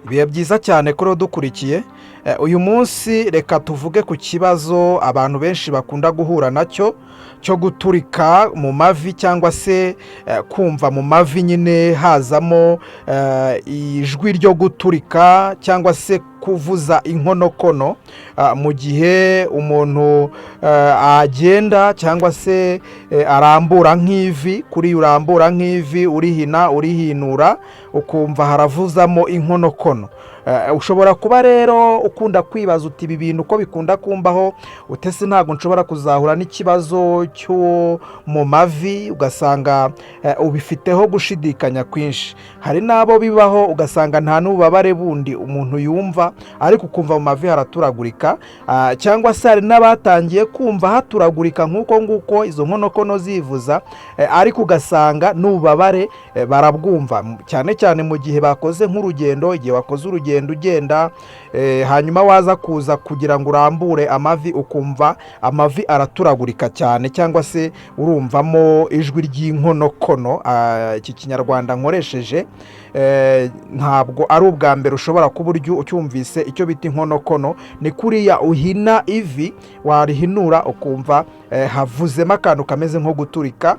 Ibihe byiza cyane kuri dukurikiye. Uyu munsi reka tuvuge ku kibazo abantu benshi bakunda guhura nacyo cyo guturika mu mavi cyangwa se kumva mu mavi nyine hazamo ijwi ryo guturika cyangwa se kuvuza inkonokono mu gihe umuntu agenda cyangwa se arambura nk'ivi, kuri urambura nk'ivi urihina urihinura ukumva haravuzamo inkonokono. Ushobora kuba rero ukunda kwibaza uti ibi bintu uko bikunda kumbaho utese ntabwo nshobora kuzahura n'ikibazo cyo mu mavi, ugasanga ubifiteho gushidikanya kwinshi. Hari n'abo bibaho ugasanga nta n'ububabare bundi umuntu yumva ariko ukumva mu mavi haraturagurika, cyangwa se hari n'abatangiye kumva haturagurika nk'uko nguko izo nkonokono zivuza, ariko ugasanga n'ububabare barabwumva, cyane cyane mu gihe bakoze nk'urugendo, igihe wakoze urugendo ugenda hanyuma waza kuza kugira ngo urambure amavi ukumva amavi araturagurika cyane, cyangwa se urumvamo ijwi ry'inkonokono. Iki kinyarwanda nkoresheje ntabwo ari ubwa mbere ushobora kuba ucyumvise. Icyo bita inkonokono ni kuriya uhina ivi, warihinura ukumva havuzemo akantu kameze nko guturika.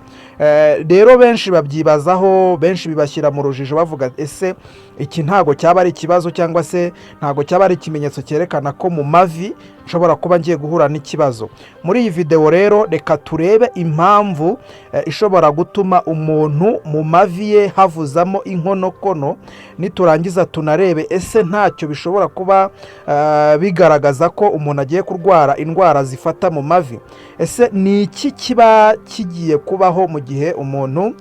Rero benshi babyibazaho, benshi bibashyira mu rujijo bavuga ese iki ntago cyaba ari ikibazo cyangwa se ntago cyaba ari ikimenyetso cyerekana ko mu mavi nshobora kuba ngiye guhura n'ikibazo. Muri iyi video rero reka turebe impamvu ishobora gutuma umuntu mu mavi ye havuzamo inkonokono, niturangiza tunarebe ese ntacyo bishobora kuba bigaragaza ko umuntu agiye kurwara indwara zifata mu mavi. Ese ni iki kiba kigiye kubaho mu gihe umuntu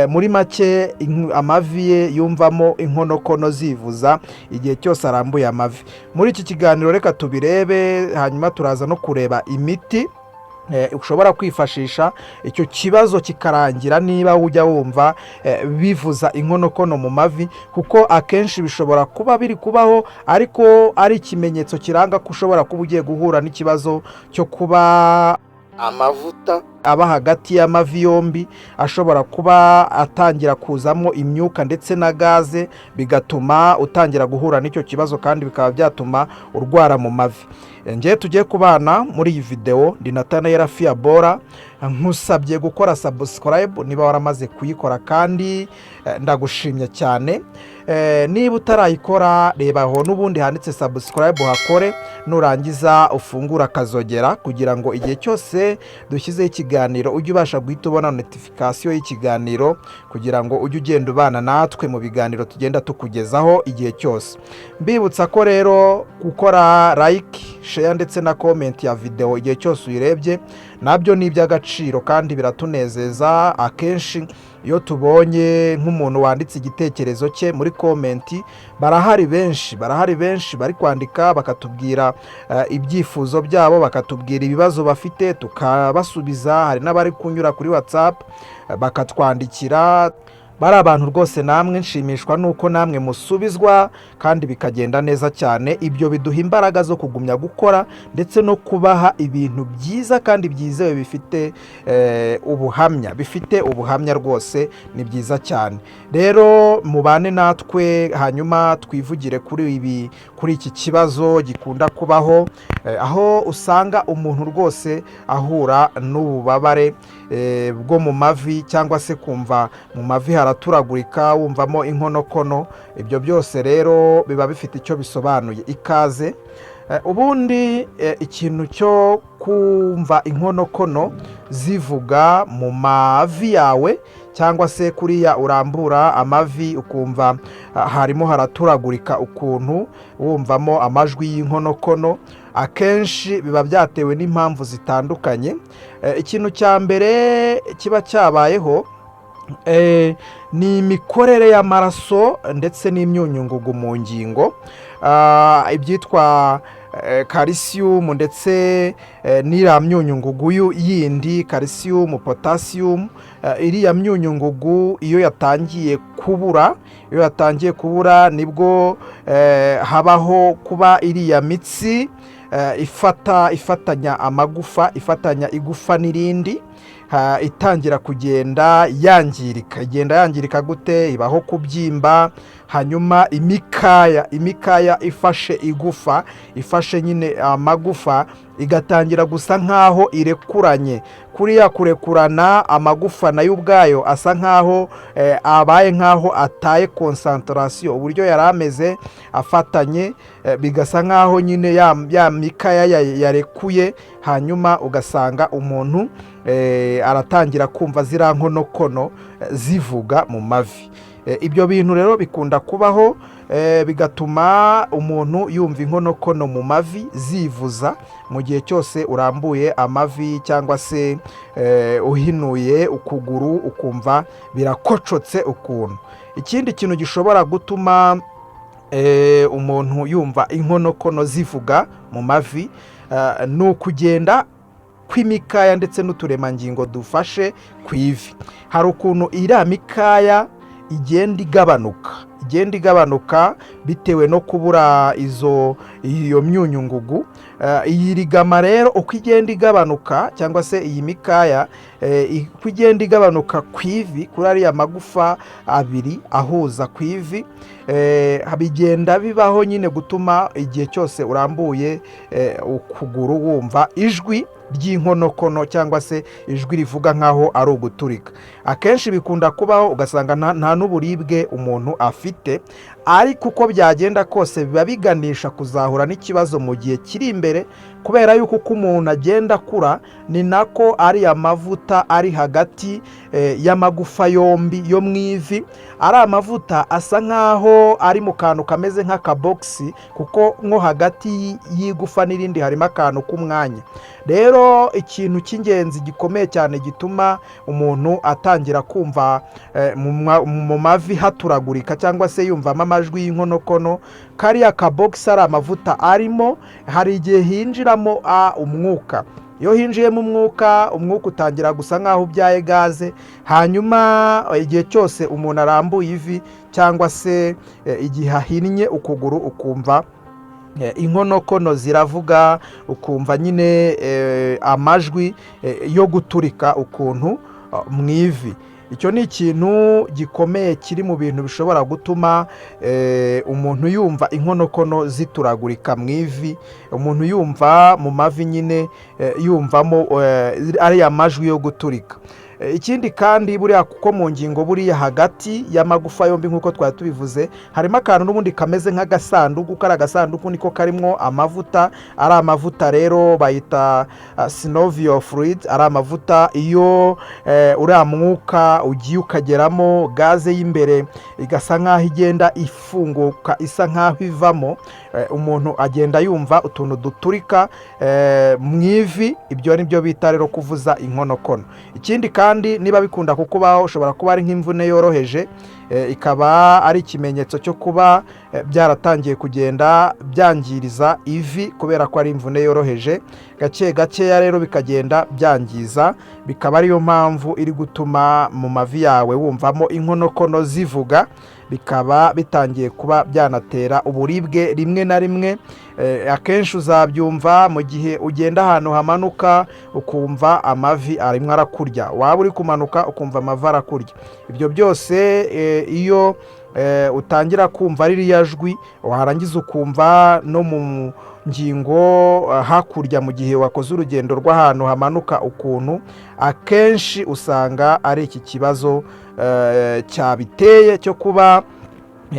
muri make amavi ye yumvamo inkonokono zivuza igihe cyose arambuye amavi? Muri iki kiganiro reka tubirebe, hanyuma turaza no kureba imiti ushobora kwifashisha icyo kibazo kikarangira niba ujya wumva bivuza inkonokono mu mavi, kuko akenshi bishobora kuba biri kubaho ariko ari ikimenyetso kiranga ko ushobora kuba ugiye guhura n'ikibazo cyo kuba amavuta aba hagati y'amavi yombi ashobora kuba atangira kuzamo imyuka ndetse na gaze, bigatuma utangira guhura n'icyo kibazo kandi bikaba byatuma urwara mu mavi. Ngiye tugiye kubana muri iyi video, ndi Nathanael Fiabora, nkusabye gukora subscribe niba waramaze kuyikora kandi ndagushimye cyane. Niba utarayikora reba aho n'ubundi handitse subscribe hakore, nurangiza ufungura akazogera kugira ngo igihe cyose dushyizeho ikiganiro ujye ubasha guhita ubona notification y'ikiganiro, kugira ngo ujye ugenda ubana natwe mu biganiro tugenda tukugezaho igihe cyose. Mbibutsa ko rero gukora like, share ndetse na comment ya video igihe cyose uyirebye nabyo ni iby'agaciro kandi biratunezeza. Akenshi iyo tubonye nk'umuntu wanditse igitekerezo cye muri komenti, barahari benshi bari kwandika bakatubwira ibyifuzo byabo, bakatubwira ibibazo bafite tukabasubiza. Hari n'abari kunyura kuri WhatsApp bakatwandikira. Bari abantu rwose namwe nshimishwa nuko namwe musubizwa kandi bikagenda neza cyane. Ibyo biduha imbaraga zo kugumya gukora ndetse no kubaha ibintu byiza kandi byizewe bifite ubuhamya rwose, ni byiza cyane. Rero mubane natwe hanyuma twivugire kuri iki kibazo gikunda kubaho, aho usanga umuntu rwose ahura n'ububabare bwo mu mavi cyangwa se kumva mu mavi haraturagurika, wumvamo inkonokono. Ibyo byose rero biba bifite icyo bisobanuye. Ikaze. Ubundi ikintu cyo kumva inkonokono zivuga mu mavi yawe cyangwa se kuriya urambura amavi ukumva harimo haraturagurika ukuntu wumvamo amajwi y'inkonokono, akenshi biba byatewe n'impamvu zitandukanye. Ikintu cya mbere kiba cyabayeho ni imikorere y'amaraso ndetse n'imyunyungugu mu ngingo, ibyitwa calcium ndetse n'iriya myunyungugu yindi, calcium, potassium. Iriya myunyungugu iyo yatangiye kubura nibwo habaho kuba iriya mitsi ifatanya amagufa, ifatanya igufa n'irindi, itangira kugenda yangirika. Igenda yangirika gute? Ibaho kubyimba, hanyuma imikaya ifashe igufa, ifashe nyine amagufa, igatangira gusa nk'aho irekuranye. Kuriya kurekurana amagufa nayo ubwayo asa nk'aho abaye nk'aho ataye konsantarasiyo, uburyo yari ameze afatanye, bigasa nk'aho nyine ya mikaya yarekuye, hanyuma ugasanga umuntu aratangira kumva ziriya nkonokono zivuga mu mavi. Ibyo bintu rero bikunda kubaho, bigatuma umuntu yumva inkonokono mu mavi zivuza mu gihe cyose urambuye amavi cyangwa se uhinuye ukuguru ukumva birakocotse ukuntu. Ikindi kintu gishobora gutuma umuntu yumva inkonokono zivuga mu mavi ni ukugenda kw'imikaya ndetse n'uturemangingo dufashe ku ivi. Hari ukuntu iriya mikaya igenda igabanuka bitewe no kubura iyo myunyungugu. Iyi rigama rero uko igenda igabanuka, cyangwa se iyi mikaya uko igenda igabanuka ku ivi, kuri ariya magufa abiri ahuza ku ivi, bigenda bibaho nyine gutuma igihe cyose urambuye ukuguru wumva ijwi ry'inkonokono cyangwa se ijwi rivuga nk'aho ari uguturika. Akenshi bikunda kubaho ugasanga nta n'uburibwe umuntu afite, ariko uko byagenda kose biba biganisha kuzahura n'ikibazo mu gihe kiri imbere, kubera yuko uko umuntu agenda akura ni nako ari amavuta ari hagati y'amagufa yombi yo mu ivi, ari amavuta asa nk'aho ari mu kantu kameze nk'akabogisi, kuko nko hagati y'igufa n'irindi harimo akantu k'umwanya. Rero ikintu cy'ingenzi gikomeye cyane gituma umuntu atangira kumva mu mavi haturagurika cyangwa se yumvamo amajwi y'inkonokono, kariya kabogisi ari amavuta arimo, hari igihe hinjiramo umwuka. Iyo hinjiyemo umwuka utangira gusa nk'aho ubyaye gaze, hanyuma igihe cyose umuntu arambuye ivi cyangwa se igihe ahinnye ukuguru ukumva inkonokono ziravuga, ukumva nyine amajwi yo guturika ukuntu mu ivi. Icyo ni ikintu gikomeye kiri mu bintu bishobora gutuma umuntu yumva inkonokono zituragurika mu ivi, umuntu yumva mu mavi nyine yumvamo ariya majwi yo guturika. Ikindi kandi buriya kuko mu ngingo buriya hagati y'amagufa yombi nk'uko twari tubivuze harimo akantu n'ubundi kameze nk'agasanduku, kari agasanduku niko karimo amavuta. Ari amavuta rero bayita synovial fluid, ari amavuta iyo uriya mwuka ugiye ukageramo gaze y'imbere igasa nk'aho igenda ifunguka, isa nk'aho ivamo, umuntu agenda yumva utuntu duturika mu ivi. Ibyo ni byo bita rero kuvuza inkonokono. Ikindi kandi niba bikunda kukubaho, ushobora kuba ari nk'imvune yoroheje, ikaba ari ikimenyetso cyo kuba byaratangiye kugenda byangiriza ivi, kubera ko ari imvune yoroheje gake gakeya rero bikagenda byangiza, bikaba ariyo mpamvu iri gutuma mu mavi yawe wumvamo inkonokono zivuga, bikaba bitangiye kuba byanatera uburibwe rimwe na rimwe. Akenshi uzabyumva mu gihe ugenda ahantu hamanuka ukumva amavi arimo arakurya, waba uri kumanuka ukumva amavi arakurya. Ibyo byose iyo utangira kumva ririya jwi, warangiza ukumva no mu ngingo hakurya mu gihe wakoze urugendo rw'ahantu hamanuka ukuntu, akenshi usanga ari iki kibazo cyabiteye cyo kuba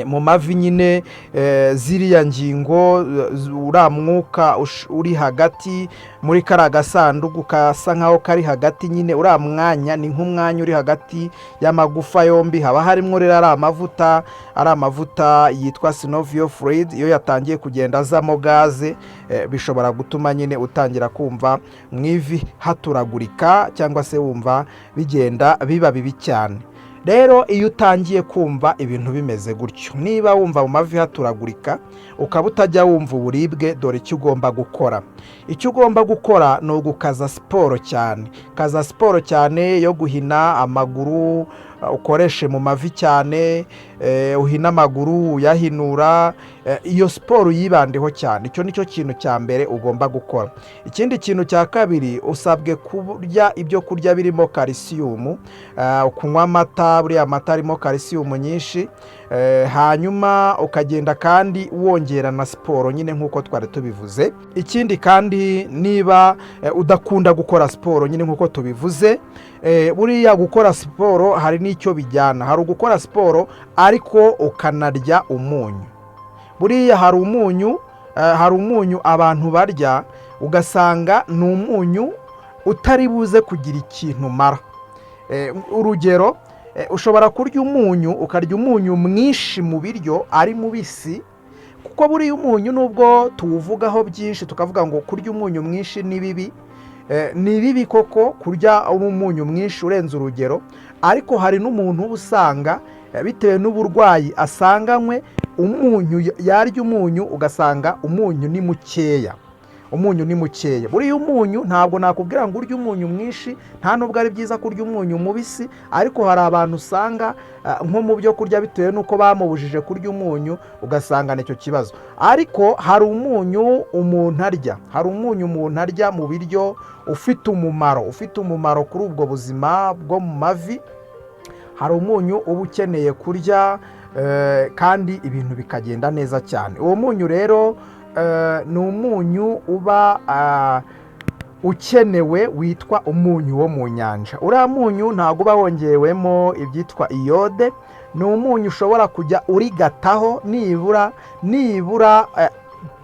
mu mavi nyine ziriya ngingo, uriya mwuka uri hagati muri kariya gasanduku kasa nk'aho kari hagati, nyine uriya mwanya ni nk'umwanya uri hagati y'amagufa yombi, haba harimo rero ari amavuta yitwa synovial fluid. Iyo yatangiye kugenda azamo gaze, bishobora gutuma nyine utangira kumva mu ivi haturagurika, cyangwa se wumva bigenda biba bibi cyane. Rero iyo utangiye kumva ibintu bimeze gutyo, niba wumva mu mavi haturagurika ukaba utajya wumva uburibwe, dore icyo ugomba gukora. Icyo ugomba gukora ni ugukaza siporo cyane, kaza siporo cyane yo guhina amaguru, ukoreshe mu mavi cyane, uhina amaguru uyahinura, iyo siporo uyibandeho cyane. Icyo nicyo kintu cya mbere ugomba gukora. Ikindi kintu cya kabiri, usabwe kurya ibyo kurya birimo calcium, kunywa amata, buriya amata arimo calcium nyinshi, hanyuma ukagenda kandi wongera na siporo nyine nk'uko twari tubivuze. Ikindi kandi niba udakunda gukora siporo nyine nk'uko tubivuze, buriya gukora siporo hari n'icyo bijyana. Hari ugukora siporo ariko ukanarya umunyu. Buriya hari umunyu abantu barya ugasanga ni umunyu utari buze kugira ikintu umara. Urugero, ushobora kurya umunyu, ukarya umunyu mwinshi mu biryo ari mubisi, kuko buriya umunyu nubwo tuwuvugaho byinshi tukavuga ngo kurya umunyu mwinshi ni bibi, ni bibi koko kurya umunyu mwinshi urenze urugero, ariko hari n'umuntu uba usanga bitewe n'uburwayi asanganywe, yarya umunyu ugasanga umunyu ni mukeya. Buriya umunyu ntabwo nakubwira ngo urye umunyu mwinshi, nta nubwo ari byiza kurya umunyu mubisi, ariko hari abantu usanga nko mu byo kurya bitewe n'uko bamubujije kurya umunyu, ugasanga nicyo kibazo. Ariko hari umunyu umuntu arya mu biryo ufite umumaro kuri ubwo buzima bwo mu mavi. Hari umunyu uba ukeneye kurya kandi ibintu bikagenda neza cyane. Uwo munyu rero ni umunyu uba ukenewe witwa umunyu wo mu nyanja. Uriya munyu ntabwo uba wongewemo ibyitwa iyode. Ni umunyu ushobora kujya urigataho nibura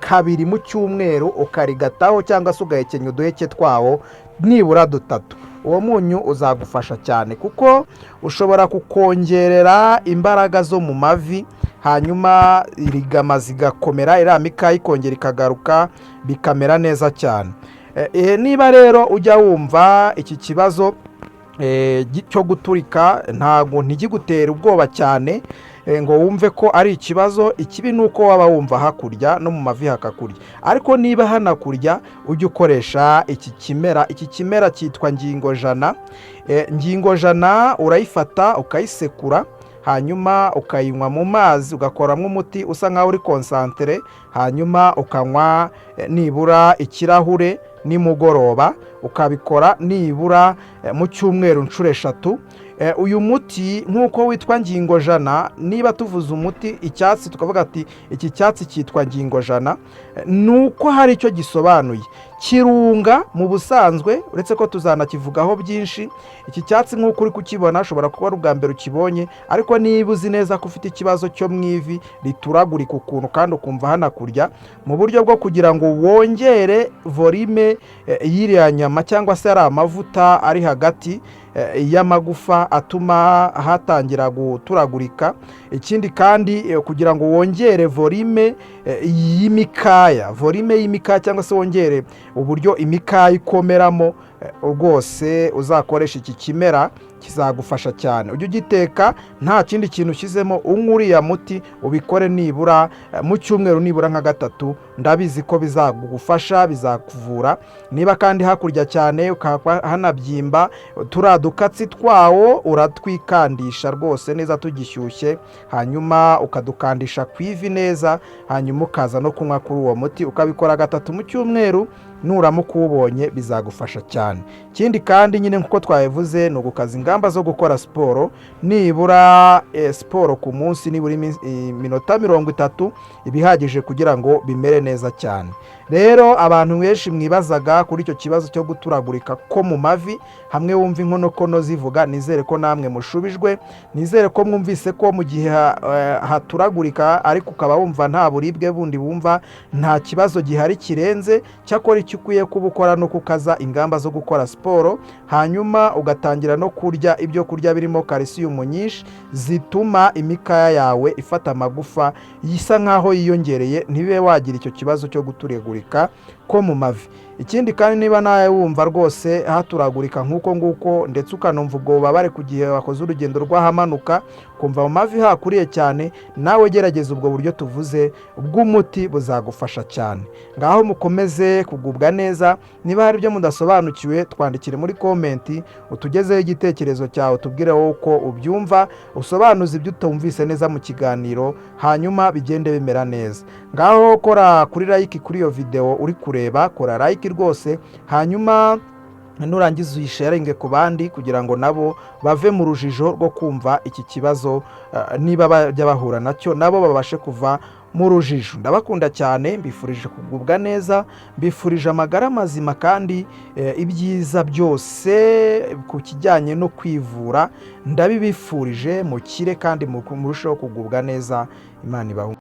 kabiri mu cyumweru, ukarigataho cyangwa se ugahekenya uduheke twawo nibura 3. Uwo munyu uzagufasha cyane kuko ushobora kukongerera imbaraga zo mu mavi, hanyuma irigama zigakomera, iriya mikaya ikongera ikagaruka, bikamera neza cyane. Niba rero ujya wumva iki kibazo cyo guturika ntabwo ntigigutere ubwoba cyane ngo wumve ko ari ikibazo, ikibi ni uko waba wumva hakurya no mu mavi hakakurya. Ariko niba hanakurya ujye ukoresha iki kimera cyitwa ngingojana. Ngingojana urayifata ukayisekura, hanyuma ukayinywa mu mazi, ugakoramo umuti usa nkaho uri konsantere, hanyuma ukanywa nibura ikirahure nimugoroba, ukabikora nibura mu cyumweru inshuro 3. Uyu muti nk'uko witwa ngingojana, niba tuvuze umuti icyatsi tukavuga ati iki cyatsi cyitwa ngingojana, nuko hari icyo gisobanuye. Kirunga mu busanzwe, uretse ko tuzanakivugaho byinshi. Iki cyatsi nk'uko uri kukibona ashobora kuba ari ubwa mbere ukibonye, ariko niba uzi neza ko ufite ikibazo cyo mu ivi rituragurika ukuntu kandi ukumva hanakurya, mu buryo bwo kugira ngo wongere volume y'iriya nyama cyangwa se ari amavuta ari hagati y'amagufa atuma hatangira guturagurika. Ikindi kandi kugira ngo wongere volume y'imikaya cyangwa se wongere uburyo imikaya ikomeramo, rwose uzakoresha iki kimera kizagufasha cyane. Ujye ugiteka nta kindi kintu ushyizemo, unywa uriya muti ubikore nibura mu cyumweru nibura nka 3. Ndabizi ko bizagufasha, bizakuvura. Niba kandi hakurya cyane ukaba hanabyimba, turiya dukatsi twawo uratwikandisha rwose neza tugishyushye, hanyuma ukadukandisha ku ivi neza, hanyuma ukaza no kunywa kuri uwo muti, ukabikora 3 mu cyumweru. Nuramuka uwubonye bizagufasha cyane. Ikindi kandi nyine nk'uko twabivuze, ni ugukaza ingamba zo gukora siporo, nibura siporo ku munsi nibura iminota 30 ibihagije kugira ngo bimere neza cyane. Rero abantu benshi mwibazaga kuri icyo kibazo cyo guturagurika ko mu mavi, hamwe wumva inkonokono zivuga, nizere ko namwe mushubijwe. Nizere ko mwumvise ko mu gihe haturagurika ariko ukaba wumva nta buribwe bundi wumva, nta kibazo gihari kirenze. Cyakora icyo ukwiye kuba ukora no kukaza ingamba zo gukora siporo, hanyuma ugatangira no kurya ibyo kurya birimo calcium nyinshi zituma imikaya yawe ifata amagufa yisa nkaho yiyongereye, ntibe wagira icyo kibazo cyo guturagurika ko mu mavi. Ikindi kandi niba nawe wumva rwose haturagurika nk'uko ndetse ukanumva ubwo bubabare ku gihe wakoze urugendo rw'ahamanuka, ukumva mu mavi hakuriye cyane, nawe gerageza ubwo buryo tuvuze bw'umuti buzagufasha cyane. Ngaho mukomeze kugubwa neza. Niba hari ibyo mudasobanukiwe, twandikire muri komenti utugezeho igitekerezo cyawe, tubwire wowe uko ubyumva, usobanuze ibyo utumvise neza mu kiganiro, hanyuma bigende bimera neza. Ngaho kora kuri like kuri iyo video uri kureba, kora like rwose, hanyuma nurangiza uyisharinge ku bandi kugira ngo nabo bave mu rujijo rwo kumva iki kibazo, niba bajya bahura nacyo nabo babashe kuva mu rujijo. Ndabakunda cyane, mbifurije kugubwa neza, mbifurije amagara mazima kandi ibyiza byose ku kijyanye no kwivura ndabibifurije, mukire kandi murusheho kugubwa neza. Imana ibahe